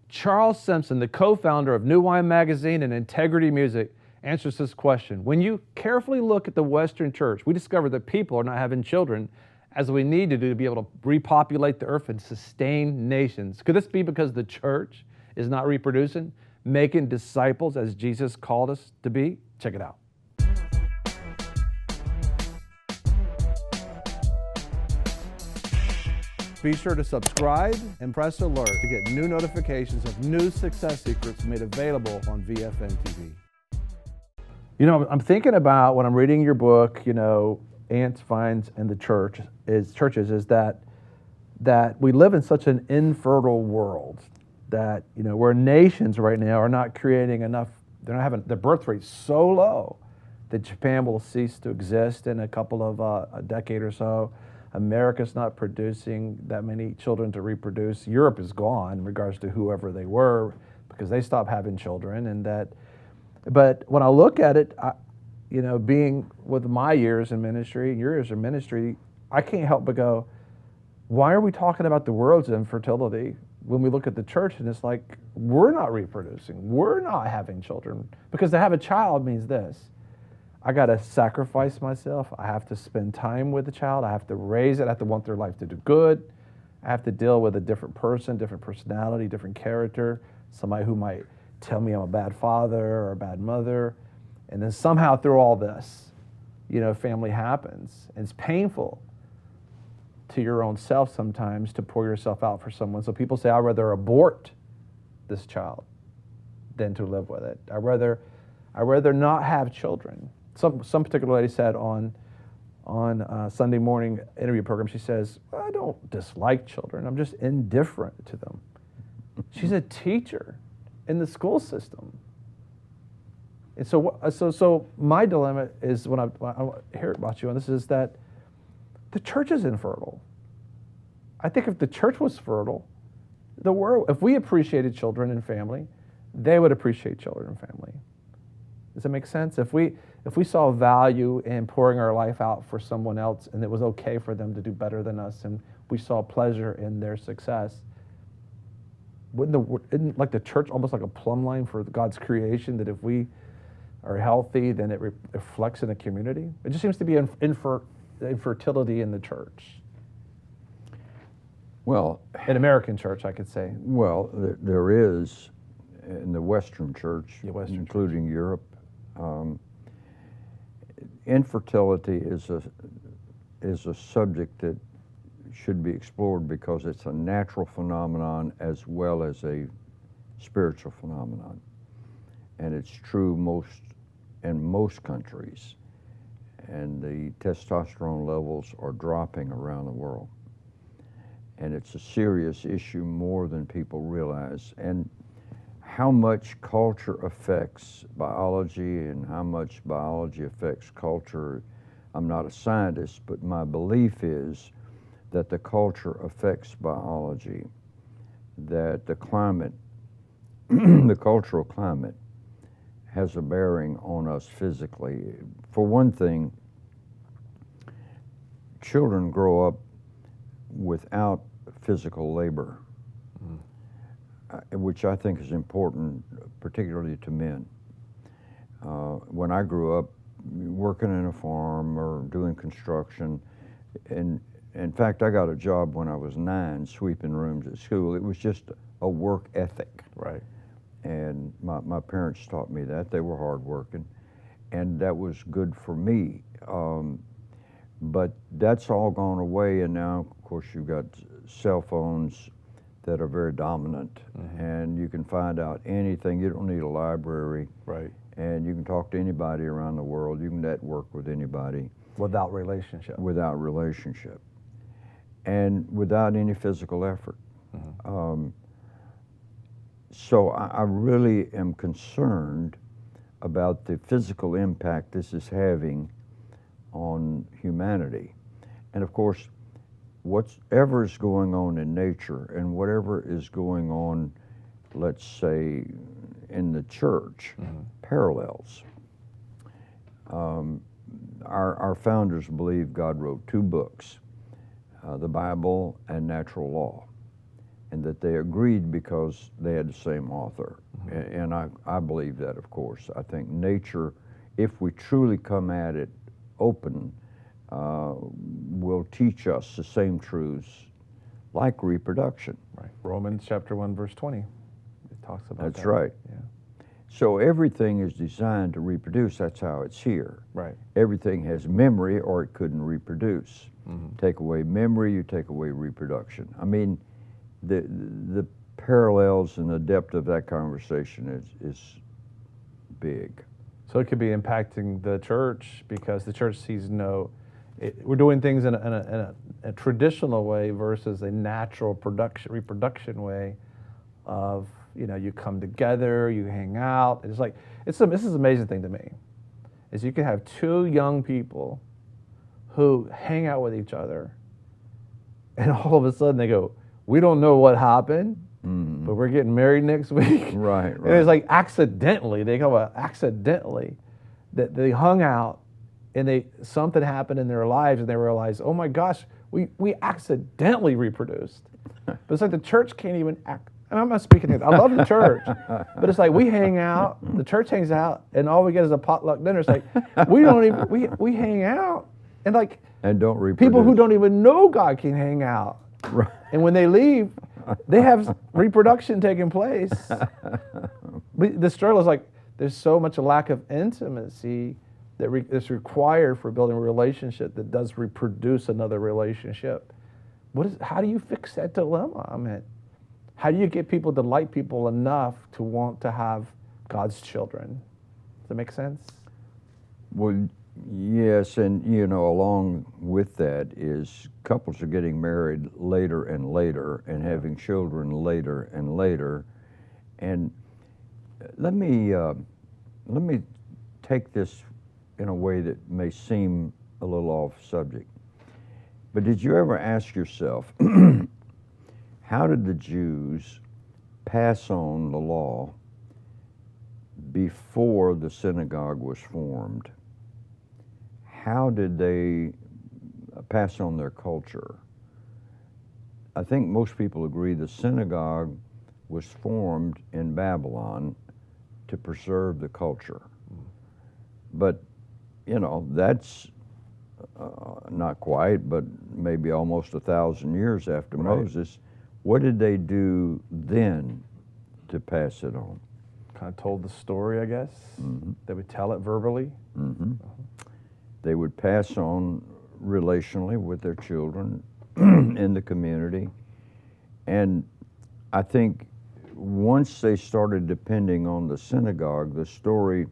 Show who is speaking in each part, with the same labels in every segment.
Speaker 1: Charles Simpson, the co-founder of New Wine Magazine and Integrity Music, answers this question. When you carefully look at the Western church, we discover that people are not having children as we need to do to be able to repopulate the earth and sustain nations. Could this be because the church is not reproducing, making disciples as Jesus called us to be? Check it out. Be sure to subscribe and press alert to get new notifications of new success secrets made available on VFNtv. You know, I'm thinking about when I'm reading your book, you know, Ants, Vines, and the churches, is that we live in such an infertile world that, you know, where nations right now are not creating enough, they're not having, the birth rate's so low that Japan will cease to exist in a couple of a decade or so. America's not producing that many children to reproduce. Europe is gone in regards to whoever they were because they stopped having children. And that, but when I look at it, you know, being with my years in ministry and your years in ministry, I can't help but go, why are we talking about the world's infertility when we look at the church and it's like, we're not reproducing, we're not having children? Because to have a child means this: I got to sacrifice myself. I have to spend time with the child. I have to raise it. I have to want their life to do good. I have to deal with a different person, different personality, different character, somebody who might tell me I'm a bad father or a bad mother. And then somehow through all this, you know, family happens. And it's painful to your own self sometimes to pour yourself out for someone. So people say, I'd rather abort this child than to live with it. I'd rather not have children. Some particular lady said on Sunday morning interview program, she says, I don't dislike children, I'm just indifferent to them. She's a teacher in the school system. And so my dilemma is when I hear about you, and this is that the church is infertile. I think if the church was fertile, the world, if we appreciated children and family, they would appreciate children and family. Does that make sense? If we saw value in pouring our life out for someone else and it was okay for them to do better than us and we saw pleasure in their success, isn't like the church almost like a plumb line for God's creation, that if we are healthy, then it reflects in the community? It just seems to be infertility in the church.
Speaker 2: Well,
Speaker 1: in American church, I could say.
Speaker 2: Well, there is in the Western church, including
Speaker 1: church.
Speaker 2: Europe. Infertility is a subject that should be explored because it's a natural phenomenon as well as a spiritual phenomenon, and it's true in most countries. And the testosterone levels are dropping around the world, and it's a serious issue more than people realize. And how much culture affects biology and how much biology affects culture, I'm not a scientist, but my belief is that the culture affects biology, that the climate, the cultural climate, has a bearing on us physically. For one thing, children grow up without physical labor, which I think is important, particularly to men. When I grew up working in a farm or doing construction, and in fact, I got a job when I was 9 sweeping rooms at school. It was just a work ethic.
Speaker 1: Right.
Speaker 2: And my parents taught me that. They were hardworking, and that was good for me. But that's all gone away, and now, of course, you've got cell phones that are very dominant, and you can find out anything. You don't need a library.
Speaker 1: Right.
Speaker 2: And you can talk to anybody around the world. You can network with anybody.
Speaker 1: Without relationship.
Speaker 2: Without relationship. And without any physical effort. So I really am concerned about the physical impact this is having on humanity. And of course, whatever is going on in nature and whatever is going on, let's say, in the church, parallels. Our founders believe God wrote 2 books, the Bible and natural law. and that they agreed because they had the same author. And I believe that, of course. I think nature, if we truly come at it open, will teach us the same truths like reproduction.
Speaker 1: Right. Romans chapter 1, verse 20. It talks about that.
Speaker 2: That's right.
Speaker 1: Yeah.
Speaker 2: So everything is designed to reproduce. That's how it's here.
Speaker 1: Right.
Speaker 2: Everything has memory or it couldn't reproduce. Take away memory, you take away reproduction. I mean, the parallels and the depth of that conversation is big.
Speaker 1: So it could be impacting the church because the church sees we're doing things in a traditional way versus a natural reproduction way of, you come together, you hang out. It's like, this is an amazing thing to me, is you can have two young people who hang out with each other and all of a sudden they go, we don't know what happened, but we're getting married next week.
Speaker 2: Right.
Speaker 1: And it's like accidentally, that they hung out and something happened in their lives and they realized, oh my gosh, we accidentally reproduced. But it's like the church can't even act. And I'm not speaking of it. I love the church, but it's like we hang out, the church hangs out, and all we get is a potluck dinner. It's like we don't even we hang out and
Speaker 2: don't reproduce.
Speaker 1: People who don't even know God can hang out.
Speaker 2: Right.
Speaker 1: And when they leave, they have reproduction taking place. The struggle is like there's so much lack of intimacy that is required for building a relationship that does reproduce another relationship. How do you fix that dilemma? I mean, how do you get people to like people enough to want to have God's children? Does that make sense?
Speaker 2: Well, yes, and along with that is couples are getting married later and later and having children later and later. And let me take this in a way that may seem a little off subject. But did you ever ask yourself, how did the Jews pass on the law before the synagogue was formed? How did they pass on their culture? I think most people agree the synagogue was formed in Babylon to preserve the culture. But, that's not quite, but maybe almost 1,000 years after Moses. What did they do then to pass it on?
Speaker 1: Kind of told the story, I guess. They would tell it verbally.
Speaker 2: They would pass on relationally with their children in the community. And I think once they started depending on the synagogue, the story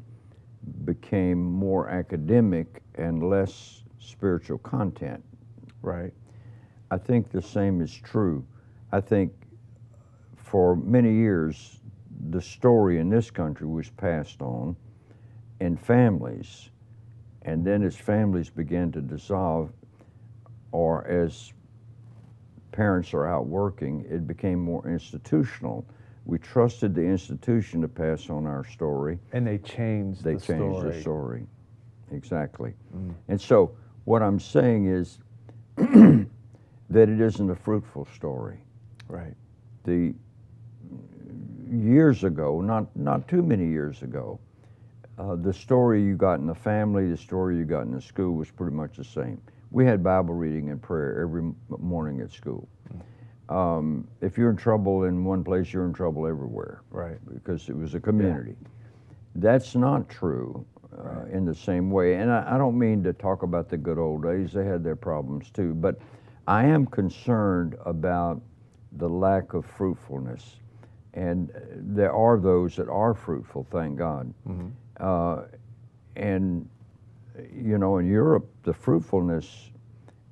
Speaker 2: became more academic and less spiritual content.
Speaker 1: Right.
Speaker 2: I think the same is true. I think for many years, the story in this country was passed on in families. And then as families began to dissolve, or as parents are out working, it became more institutional. We trusted the institution to pass on our story.
Speaker 1: And they changed the story.
Speaker 2: They changed the story. Exactly. And so what I'm saying is that it isn't a fruitful story.
Speaker 1: Right.
Speaker 2: The years ago, not too many years ago, the story you got in the family, the story you got in the school was pretty much the same. We had Bible reading and prayer every morning at school. If you're in trouble in one place, you're in trouble everywhere.
Speaker 1: Right.
Speaker 2: Because it was a community. That's not true in the same way. And I don't mean to talk about the good old days. They had their problems too. But I am concerned about the lack of fruitfulness. And there are those that are fruitful, thank God. And, in Europe, the fruitfulness,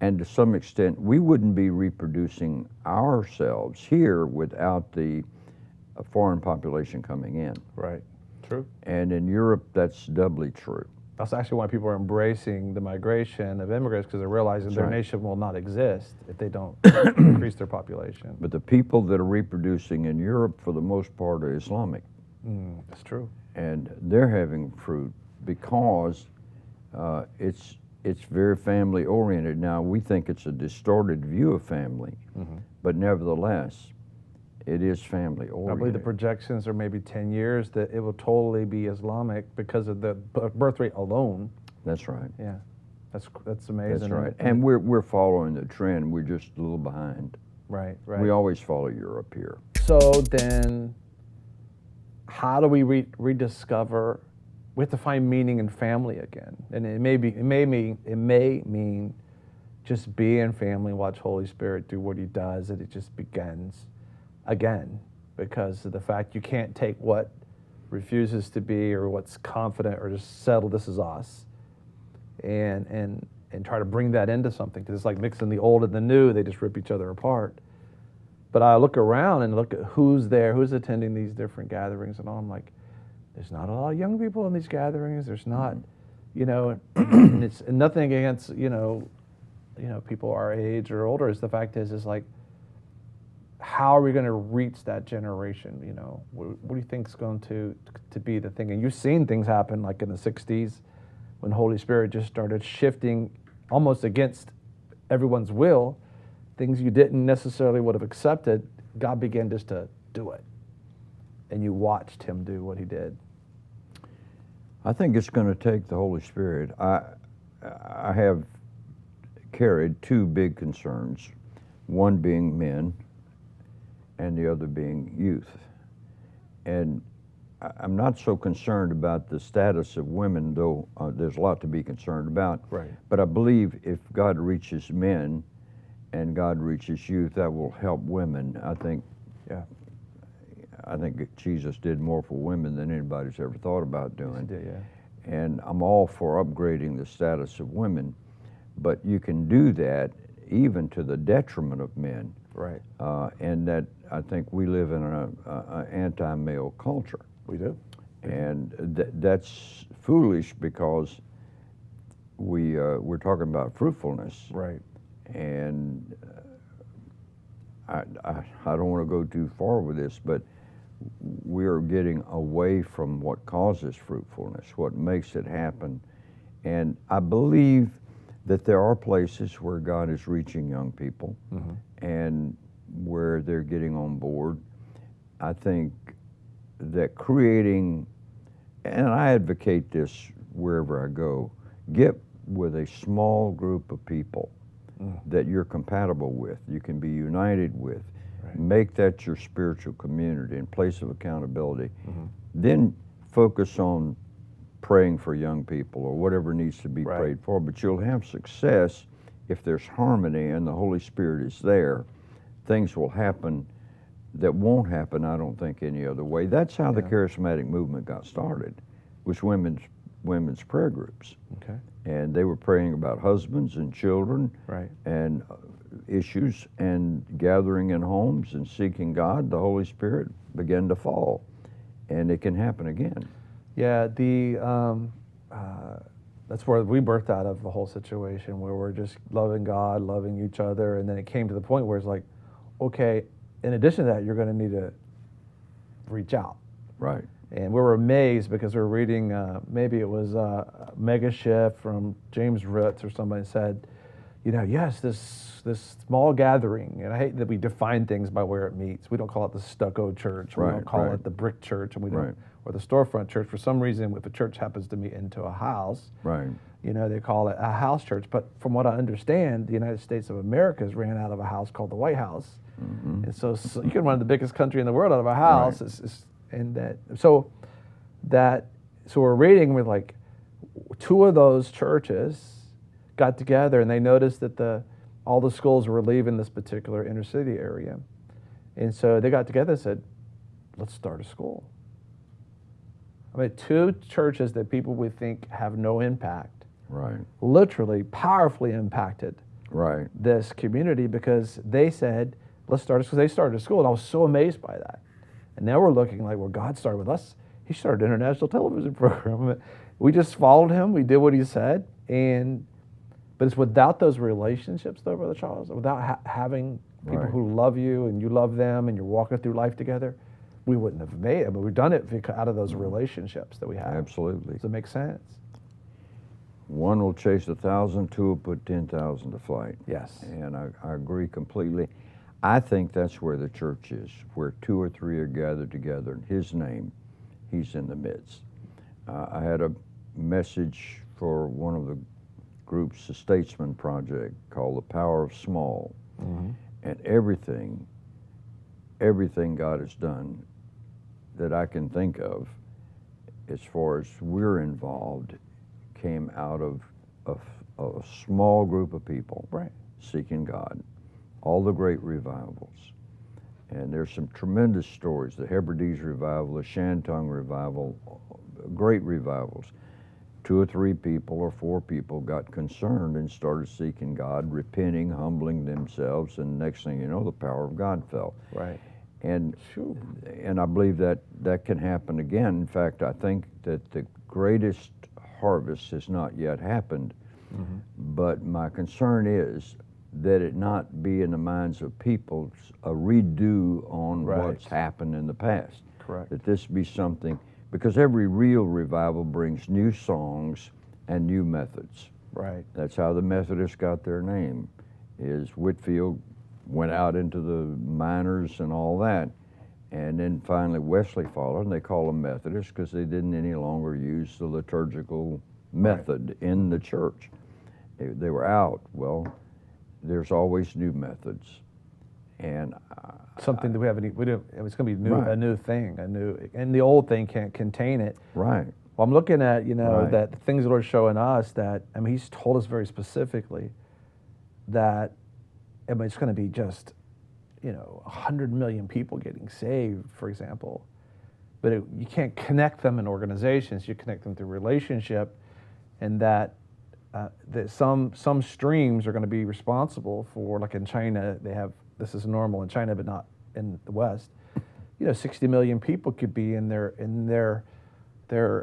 Speaker 2: and to some extent, we wouldn't be reproducing ourselves here without the foreign population coming in.
Speaker 1: Right. True.
Speaker 2: And in Europe, that's doubly true.
Speaker 1: That's actually why people are embracing the migration of immigrants, because they're realizing their nation will not exist if they don't increase their population.
Speaker 2: But the people that are reproducing in Europe, for the most part, are Islamic.
Speaker 1: That's true.
Speaker 2: And they're having fruit because it's very family oriented. Now, we think it's a distorted view of family, but nevertheless, It is family
Speaker 1: I believe the
Speaker 2: oriented.
Speaker 1: projections are maybe 10 years that it will totally be Islamic because of the birth rate alone.
Speaker 2: That's right.
Speaker 1: Yeah, that's amazing.
Speaker 2: That's right. And we're following the trend. We're just a little behind.
Speaker 1: Right, right.
Speaker 2: We always follow Europe here.
Speaker 1: So then, how do we rediscover? We have to find meaning in family again, and it may mean just be in family, watch Holy Spirit do what He does, and it just begins again because of the fact you can't take what refuses to be or what's confident or just settle. This is us, and try to bring that into something because it's like mixing the old and the new. They just rip each other apart. But I look around and look at who's there, who's attending these different gatherings, and all. I'm like, there's not a lot of young people in these gatherings. There's not, and it's nothing against people our age or older. Is the fact is like, how are we going to reach that generation? What do you think is going to be the thing? And you've seen things happen like in the '60s when Holy Spirit just started shifting almost against everyone's will. Things you didn't necessarily would have accepted, God began just to do it. And you watched Him do what He did.
Speaker 2: I think it's going to take the Holy Spirit. I have carried two big concerns, one being men and the other being youth. And I'm not so concerned about the status of women, though there's a lot to be concerned about.
Speaker 1: Right.
Speaker 2: But I believe if God reaches men and God reaches youth, that will help women. I think Jesus did more for women than anybody's ever thought about doing.
Speaker 1: Yes, He did, yeah.
Speaker 2: And I'm all for upgrading the status of women, but you can do that even to the detriment of men.
Speaker 1: Right.
Speaker 2: And that I think we live in an anti-male culture.
Speaker 1: We do.
Speaker 2: And that's foolish because we're talking about fruitfulness.
Speaker 1: Right.
Speaker 2: And I don't want to go too far with this, but we're getting away from what causes fruitfulness, what makes it happen. And I believe that there are places where God is reaching young people and where they're getting on board. I think that creating, and I advocate this wherever I go, get with a small group of people that you're compatible with, you can be united with. Right. Make that your spiritual community and place of accountability. Then focus on praying for young people or whatever needs to be prayed for. But you'll have success if there's harmony and the Holy Spirit is there. Things will happen that won't happen, I don't think, any other way. That's how the charismatic movement got started, was women's prayer groups.
Speaker 1: Okay.
Speaker 2: And they were praying about husbands and children and issues and gathering in homes and seeking God. The Holy Spirit began to fall, and it can happen again.
Speaker 1: Yeah, that's where we birthed out of the whole situation, where we're just loving God, loving each other, and then it came to the point where it's like, okay, in addition to that, you're going to need to reach out.
Speaker 2: Right.
Speaker 1: And we were amazed because we were reading, maybe it was Mega Shift from James Ritz or somebody said, yes, this small gathering, and I hate that we define things by where it meets. We don't call it the stucco church. We don't call it the brick church, and we don't, or the storefront church. For some reason, if a church happens to meet into a house, they call it a house church. But from what I understand, the United States of America has ran out of a house called the White House. And so you can run the biggest country in the world out of a house. So we're reading with like two of those churches got together and they noticed that all the schools were leaving this particular inner city area. And so they got together and said, let's start a school. I mean, two churches that people would think have no impact, literally powerfully impacted this community because they said, let's start a school. They started a school, and I was so amazed by that. And now we're looking like, well, God started with us. He started an international television program. We just followed Him. We did what He said. But it's without those relationships, though, Brother Charles, without having people who love you and you love them and you're walking through life together, we wouldn't have made it. But we've done it out of those relationships that we have.
Speaker 2: Absolutely.
Speaker 1: Does it make sense?
Speaker 2: One will chase 1,000, two will put 10,000 to flight.
Speaker 1: Yes.
Speaker 2: And I agree completely. I think that's where the church is, where 2 or 3 are gathered together in His name, He's in the midst. I had a message for one of the groups, the Statesman Project, called The Power of Small. Mm-hmm. And everything God has done that I can think of, as far as we're involved, came out of a small group of people seeking God. All the great revivals. And there's some tremendous stories, the Hebrides revival, the Shantung revival, great revivals. 2 or 3 people or 4 people got concerned and started seeking God, repenting, humbling themselves, and next thing you know, the power of God fell.
Speaker 1: Right.
Speaker 2: And I believe that can happen again. In fact, I think that the greatest harvest has not yet happened, mm-hmm. but my concern is that it not be in the minds of people a redo on what's happened in the past.
Speaker 1: Correct. That
Speaker 2: this be something, because every real revival brings new songs and new methods.
Speaker 1: Right.
Speaker 2: That's how the Methodists got their name, is Whitfield went out into the minors and all that, and then finally Wesley followed, and they call them Methodists because they didn't any longer use the liturgical method in the church. They were out. Well, there's always new methods, and
Speaker 1: something that we haven't. It's going to be new, a new thing, and the old thing can't contain it.
Speaker 2: Right.
Speaker 1: Well, I'm looking at that the things the Lord's showing us that He's told us very specifically that it's going to be just 100 million people getting saved, for example, but you can't connect them in organizations. You connect them through relationship, and that some streams are going to be responsible for, like in China, they have, this is normal in China, but not in the West. 60 million people could be in their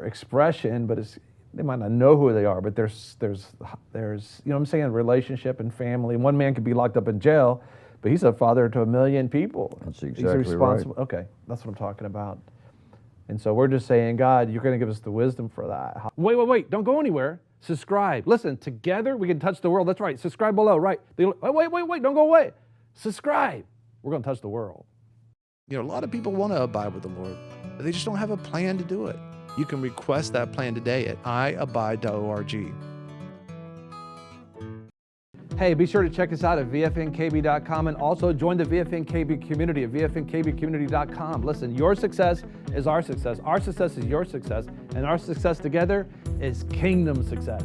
Speaker 1: expression, but they might not know who they are. But there's what I'm saying, relationship and family. One man could be locked up in jail, but he's a father to 1 million people.
Speaker 2: That's exactly right.
Speaker 1: Okay, that's what I'm talking about. And so we're just saying, God, you're going to give us the wisdom for that. Wait, don't go anywhere. Subscribe. Listen, together we can touch the world. That's right. Subscribe below. Right. Wait, don't go away. Subscribe. We're going to touch the world.
Speaker 3: A lot of people want to abide with the Lord, but they just don't have a plan to do it. You can request that plan today at iabide.org.
Speaker 1: Hey, be sure to check us out at VFNkb.com and also join the VFNkb community at VFNkbcommunity.com. Listen, your success is our success is your success, and our success together is kingdom success.